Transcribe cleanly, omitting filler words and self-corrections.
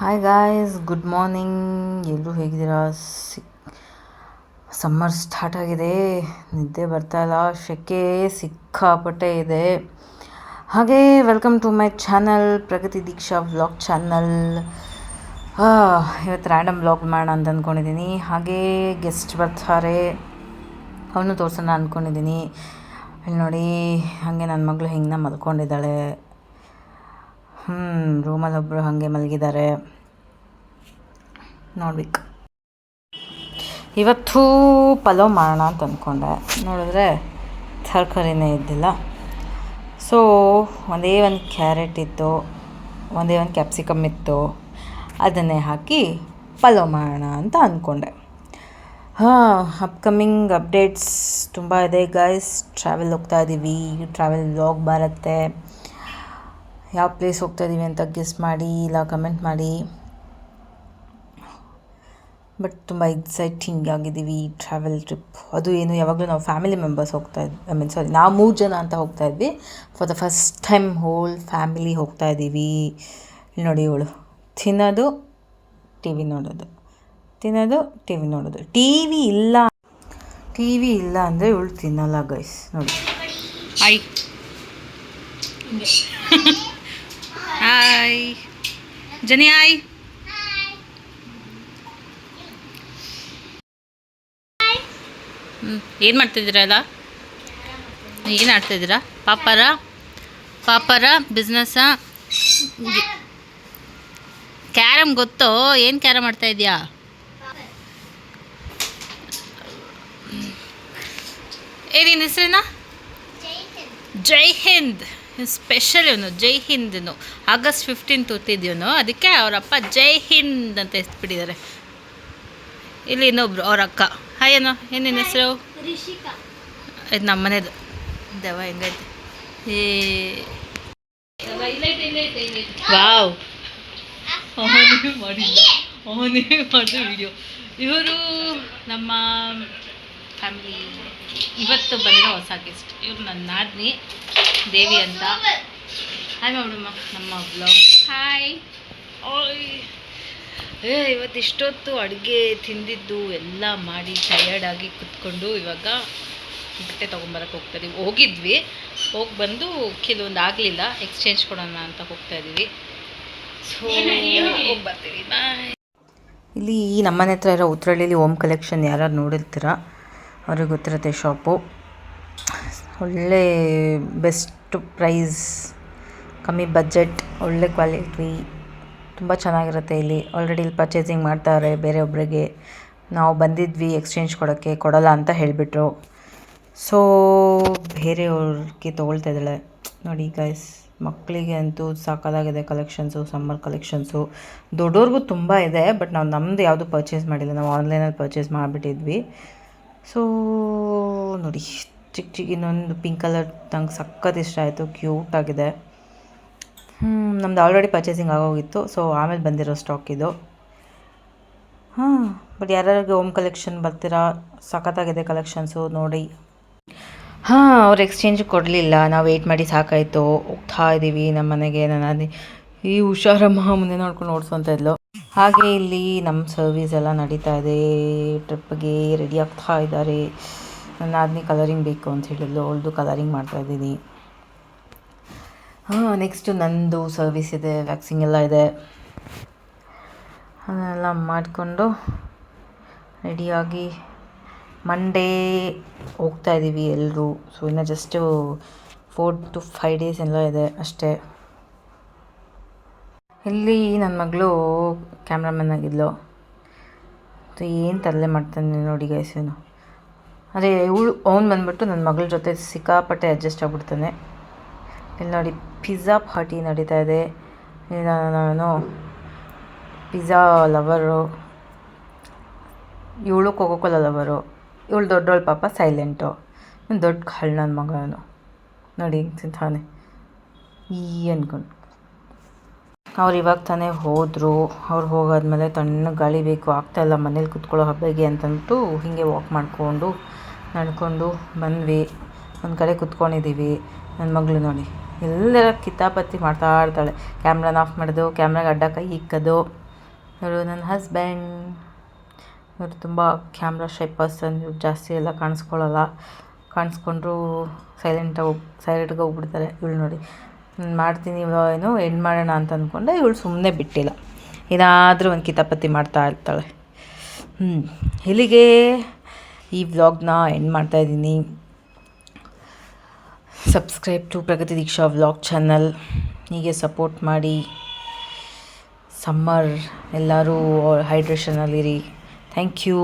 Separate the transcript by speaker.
Speaker 1: Hi guys, good morning. ಎಲ್ಲರೂ ಹೇಗಿದ್ದೀರಾ? Summer start ಆಗಿದೆ, ನಿದ್ದೆ ಬರ್ತಾಯಿಲ್ಲ, ಸೆಕೆ ಸಿಕ್ಕಾಪಟ್ಟೆ ಇದೆ. ಹಾಗೆ welcome to my channel Pragathi Deeksha vlog channel. ಇವತ್ತು ರ್ಯಾಂಡಮ್ ವ್ಲಾಗ್ ಮಾಡೋಣ ಅಂತ ಅಂದ್ಕೊಂಡಿದ್ದೀನಿ. ಹಾಗೇ ಗೆಸ್ಟ್ ಬರ್ತಾರೆ, ಅವನು ತೋರ್ಸೋಣ ಅಂದ್ಕೊಂಡಿದ್ದೀನಿ. ಇಲ್ಲಿ ನೋಡಿ, ಹಾಗೆ ನನ್ನ ಮಗಳು ಹಿಂಗೆ ಮಲ್ಕೊಂಡಿದ್ದಾಳೆ. ರೂಮಲ್ಲಿ ಒಬ್ಬರು ಹಾಗೆ ಮಲಗಿದ್ದಾರೆ. ನೋಡ್ಬೇಕು. ಇವತ್ತು ಪಲಾವ್ ಮಾಡೋಣ ಅಂತ ಅಂದ್ಕೊಂಡೆ, ನೋಡಿದ್ರೆ ತರಕಾರಿನೇ ಇದ್ದಿಲ್ಲ. ಸೊ ಒಂದೇ ಒಂದು ಕ್ಯಾರೆಟ್ ಇತ್ತು, ಒಂದೇ ಒಂದು ಕ್ಯಾಪ್ಸಿಕಮ್ ಇತ್ತು, ಅದನ್ನೇ ಹಾಕಿ ಪಲಾವ್ ಮಾಡೋಣ ಅಂತ ಅಂದ್ಕೊಂಡೆ. ಅಪ್ಕಮಿಂಗ್ ಅಪ್ಡೇಟ್ಸ್ ತುಂಬ ಇದೆ ಗಾಯ್ಸ್. ಟ್ರಾವೆಲ್ ಹೋಗ್ತಾ ಇದ್ದೀವಿ, ಟ್ರಾವೆಲ್ ವ್ಲಾಗ್ ಬರುತ್ತೆ. ಯಾವ ಪ್ಲೇಸ್ ಹೋಗ್ತಾ ಇದ್ದೀವಿ ಅಂತ ಗೆಸ್ ಮಾಡಿ, ಇಲ್ಲ ಕಮೆಂಟ್ ಮಾಡಿ. ಬಟ್ ತುಂಬ ಎಕ್ಸೈಟಿಂಗ್ ಆಗಿದ್ದೀವಿ. ಟ್ರಾವೆಲ್ ಟ್ರಿಪ್ ಅದು ಏನು, ಯಾವಾಗಲೂ ನಾವು ಫ್ಯಾಮಿಲಿ ಮೆಂಬರ್ಸ್ ನಾವು 3 ಜನ ಅಂತ ಹೋಗ್ತಾ ಇದ್ವಿ. For the first time whole family ಹೋಗ್ತಾ ಇದ್ದೀವಿ. ಇಲ್ಲಿ ನೋಡಿ, ಇವಳು ತಿನ್ನೋದು ಟಿ ವಿ ನೋಡೋದು, ತಿನ್ನೋದು ಟಿ ವಿ ನೋಡೋದು. ಟಿ ವಿ ಇಲ್ಲ ಅಂದರೆ ಇವಳು ತಿನ್ನಲ್ಲ ಗೈಸ್. ನೋಡಿ, ಹಾಯ್ ಹಾಯ್ ಜನಿ, ಹಾಯ್. ಏನು ಮಾಡ್ತಿದ್ದೀರಲ್ಲ? ಏನು ಆಡ್ತಾಯಿದ್ದೀರಾ? ಪಾಪರ ಬಿಸ್ನೆಸ್ಸಾ? ಕ್ಯಾರಮ್ ಗೊತ್ತೋ? ಏನು ಕ್ಯಾರಮ್ ಆಡ್ತಾ ಇದೆಯಾ? ಏನೇನು ಹೆಸರೇನಾ? ಜೈ ಹಿಂದ್. ಸ್ಪೆಷಲ್ ಇವನು, ಜೈ ಹಿಂದ್ನು. ಆಗಸ್ಟ್ 15 ಹುಟ್ಟಿದ್ಯವನು, ಅದಕ್ಕೆ ಅವರಪ್ಪ ಜೈ ಹಿಂದ್ ಅಂತ ಹೆಸರುಬಿಟ್ಟಿದ್ದಾರೆ. ಇಲ್ಲಿ ಇನ್ನೊಬ್ರು ಅವ್ರ ಅಕ್ಕ. ಹಾಯ್ ಏನೋ, ಏನೇನು ಹೆಸರು? ಇದು ನಮ್ಮ ಮನೆದು ದೆವ್ವ ಹೆಂಗೈತೆ. ವಾವ್, ಅವನೇ ಮಾಡಿದ ವಿಡಿಯೋ. ಇವರು ನಮ್ಮ ಫ್ಯಾಮಿಲಿ ಇವತ್ತು ಬಂದಿರೋ ಹೊಸ ಗೆಸ್ಟ್. ಇವರು ನನ್ನ ನಾದಿನಿ ದೇವಿ ಅಂತ. ಹಾಯ್ ಮಾಡಮ್ಮ, ನಮ್ಮ ಬ್ಲಾಗ್. ಹಾಯ್. ಇವತ್ತು ಇಷ್ಟೊತ್ತು ಅಡುಗೆ ತಿಂದಿದ್ದು ಎಲ್ಲ ಮಾಡಿ ಟಯರ್ಡಾಗಿ ಕುತ್ಕೊಂಡು ಇವಾಗ ಬಟ್ಟೆ ತೊಗೊಂಬರಕ್ಕೆ ಹೋಗಿದ್ವಿ. ಹೋಗಿ ಬಂದು ಕೆಲವೊಂದು ಆಗಲಿಲ್ಲ, ಎಕ್ಸ್ಚೇಂಜ್ ಕೊಡೋಣ ಅಂತ ಹೋಗ್ತಾಯಿದ್ದೀವಿ. ಸೊ ಹೋಗಿ ಬರ್ತೀವಿ, ಬಾಯ್. ಇಲ್ಲಿ ನಮ್ಮನೆ ಹತ್ರ ಇರೋ ಉತ್ರಳ್ಳಿಲಿ ಓಮ್ ಕಲೆಕ್ಷನ್ ಯಾರು ನೋಡಿರ್ತೀರ ಅವ್ರಿಗೆ ಗೊತ್ತಿರುತ್ತೆ. ಶಾಪು ಒಳ್ಳೆ ಬೆಸ್ಟ್ ಪ್ರೈಸ್, ಕಮ್ಮಿ ಬಜೆಟ್, ಒಳ್ಳೆ ಕ್ವಾಲಿಟಿ, ತುಂಬ ಚೆನ್ನಾಗಿರುತ್ತೆ. ಇಲ್ಲಿ ಆಲ್ರೆಡಿ ಇಲ್ಲಿ ಪರ್ಚೇಸಿಂಗ್ ಮಾಡ್ತಾರೆ ಬೇರೆಯೊಬ್ಬರಿಗೆ. ನಾವು ಬಂದಿದ್ವಿ ಎಕ್ಸ್ಚೇಂಜ್ ಕೊಡೋಲ್ಲ ಅಂತ ಹೇಳಿಬಿಟ್ರು. ಸೊ ಬೇರೆಯವ್ರಿಗೆ ತೊಗೊಳ್ತಾ ಇದ್ದಾಳೆ. ನೋಡಿ ಗೈಸ್, ಮಕ್ಕಳಿಗೆ ಅಂತೂ ಸಾಕಾಗಿದೆ ಕಲೆಕ್ಷನ್ಸು, ಸಮ್ಮರ್ ಕಲೆಕ್ಷನ್ಸು. ದೊಡ್ಡವ್ರಿಗೂ ತುಂಬ ಇದೆ, ಬಟ್ ನಾವು ನಮ್ಮದು ಯಾವುದು ಪರ್ಚೇಸ್ ಮಾಡಿಲ್ಲ, ನಾವು ಆನ್ಲೈನಲ್ಲಿ ಪರ್ಚೇಸ್ ಮಾಡಿಬಿಟ್ಟಿದ್ವಿ. ಸೊ ನೋಡಿ, ಚಿಕ್ಕ ಇನ್ನೊಂದು ಪಿಂಕ್ ಕಲರ್ ನಂಗೆ ಸಖತ್ ಇಷ್ಟ ಆಯಿತು, ಕ್ಯೂಟಾಗಿದೆ. ನಮ್ದು ಆಲ್ರೆಡಿ ಪರ್ಚೇಸಿಂಗ್ ಆಗೋಗಿತ್ತು, ಸೊ ಆಮೇಲೆ ಬಂದಿರೋ ಸ್ಟಾಕ್ ಇದು. ಬಟ್ ಯಾರ್ಯಾರಿಗೆ ಹೋಮ್ ಕಲೆಕ್ಷನ್ ಬರ್ತೀರಾ, ಸಖತ್ತಾಗಿದೆ ಕಲೆಕ್ಷನ್ಸು ನೋಡಿ. ಅವ್ರು ಎಕ್ಸ್ಚೇಂಜ್ ಕೊಡಲಿಲ್ಲ, ನಾವು ವೆಯ್ಟ್ ಮಾಡಿ ಸಾಕಾಯಿತು. ಹೋಗ್ತಾ ಇದ್ದೀವಿ ನಮ್ಮ ಮನೆಗೆ. ನಾನು ಈ ಹುಷಾರಮ್ಮ ಮುಂದೆ ನೋಡ್ಕೊಂಡು ಓಡಿಸೋಂತ ಇದ್ಲು. ಹಾಗೆ ಇಲ್ಲಿ ನಮ್ಮ ಸರ್ವೀಸ್ ಎಲ್ಲ ನಡೀತಾ ಇದೆ. ಟ್ರಿಪ್ಗೆ ರೆಡಿ ಆಗ್ತಾ ಇದ್ದಾರೆ. ನನ್ನ ಆದ್ಮಿ ಕಲರಿಂಗ್ ಬೇಕು ಅಂತ ಹೇಳಿದ್ಲು, ಅವಳದು ಕಲರಿಂಗ್ ಮಾಡ್ತಾಯಿದ್ದೀನಿ. ನೆಕ್ಸ್ಟು ನಂದು ಸರ್ವಿಸ್ ಇದೆ, ವ್ಯಾಕ್ಸಿಂಗ್ ಎಲ್ಲ ಇದೆ. ಅದನ್ನೆಲ್ಲ ಮಾಡಿಕೊಂಡು ರೆಡಿಯಾಗಿ ಮಂಡೇ ಹೋಗ್ತಾ ಇದ್ದೀವಿ ಎಲ್ಲರೂ. ಸೊ ಇನ್ನು ಜಸ್ಟು 4 to 5 days ಎಲ್ಲ ಇದೆ ಅಷ್ಟೇ. ಇಲ್ಲಿ ನನ್ನ ಮಗಳು ಕ್ಯಾಮ್ರಾಮನ್ ಆಗಿದ್ಲು. ಸೊ ಏನು ತರಲೆ ಮಾಡ್ತಾನೆ ನೋಡಿ ಗೈಸ್ ಇವನು. ಅದೇ ಅವ್ನು ಬಂದ್ಬಿಟ್ಟು ನನ್ನ ಮಗಳ ಜೊತೆ ಸಿಕ್ಕಾಪಟ್ಟೆ ಅಡ್ಜಸ್ಟ್ ಆಗ್ಬಿಡ್ತಾನೆ. ಇಲ್ಲಿ ನೋಡಿ, ಪಿಜ್ಜಾ ಪಾರ್ಟಿ ನಡೀತಾ ಇದೆ. ನಾನು ಪಿಜ್ಜಾ ಲವರು, ಇವಳು ಕೋಕೋಕೋಲ ಲವರು. ಇವಳು ದೊಡ್ಡವಳು ಪಾಪ ಸೈಲೆಂಟು. ದೊಡ್ಡ ಕಳ್ಳ ನನ್ನ ಮಗನು ನೋಡಿ ತಿಂತಾನೆ ಅಂದ್ಕೊಂಡು. ಅವ್ರು ಇವಾಗ ತಾನೇ ಹೋದರು. ಅವ್ರು ಹೋಗಾದ್ಮೇಲೆ ತಣ್ಣಗೆ ಗಾಳಿ ಬೇಕು, ಆಗ್ತಾಯಿಲ್ಲ ಮನೇಲಿ ಕುತ್ಕೊಳ್ಳೋ ಹಬ್ಬಗೆ ಅಂತಂದ್ಬಿಟ್ಟು ಹೀಗೆ ವಾಕ್ ಮಾಡಿಕೊಂಡು ನಡ್ಕೊಂಡು ಬಂದ್ವಿ. ಒಂದು ಕಡೆ ಕುತ್ಕೊಂಡಿದ್ದೀವಿ. ನನ್ನ ಮಗಳು ನೋಡಿ ಎಲ್ಲರ ಕಿತಾಪತಿ ಮಾಡ್ತಾ ಇರ್ತಾಳೆ. ಕ್ಯಾಮ್ರಾನ ಆಫ್ ಮಾಡೋದು, ಕ್ಯಾಮ್ರಾಗೆ ಅಡ್ಡ ಕೈ ಇಕ್ಕೋದು, ಇವರು ನನ್ನ ಹಸ್ಬೆಂಡ್. ಇವರು ತುಂಬ ಕ್ಯಾಮ್ರಾ ಶೈ ಪರ್ಸನ್. ಇವ್ರು ಜಾಸ್ತಿ ಎಲ್ಲ ಕಾಣಿಸ್ಕೊಳ್ಳಲ್ಲ. ಕಾಣಿಸ್ಕೊಂಡ್ರು ಸೈಲೆಂಟ್ಗೆ ಹೋಗ್ಬಿಡ್ತಾರೆ. ಇವಳು ನೋಡಿ ಮಾಡ್ತೀನಿ ಏನು ಎಂಡ್ ಮಾಡೋಣ ಅಂತ ಅಂದ್ಕೊಂಡೆ, ಇವಳು ಸುಮ್ಮನೆ ಬಿಟ್ಟಿಲ್ಲ, ಏನಾದರೂ ಒಂದು ಕಿತಾಪತಿ ಮಾಡ್ತಾ ಇರ್ತಾಳೆ. ಇಲ್ಲಿಗೆ ಈ ವ್ಲಾಗ್ನ ಎಂಡ್ ಮಾಡ್ತಾಯಿದ್ದೀನಿ. Subscribe to Pragathi Deeksha vlog channel. ಹೀಗೆ ಸಪೋರ್ಟ್ ಮಾಡಿ. ಸಮ್ಮರ್ ಎಲ್ಲರೂ ಹೈಡ್ರೇಷನಲ್ಲಿರಿ. Thank you.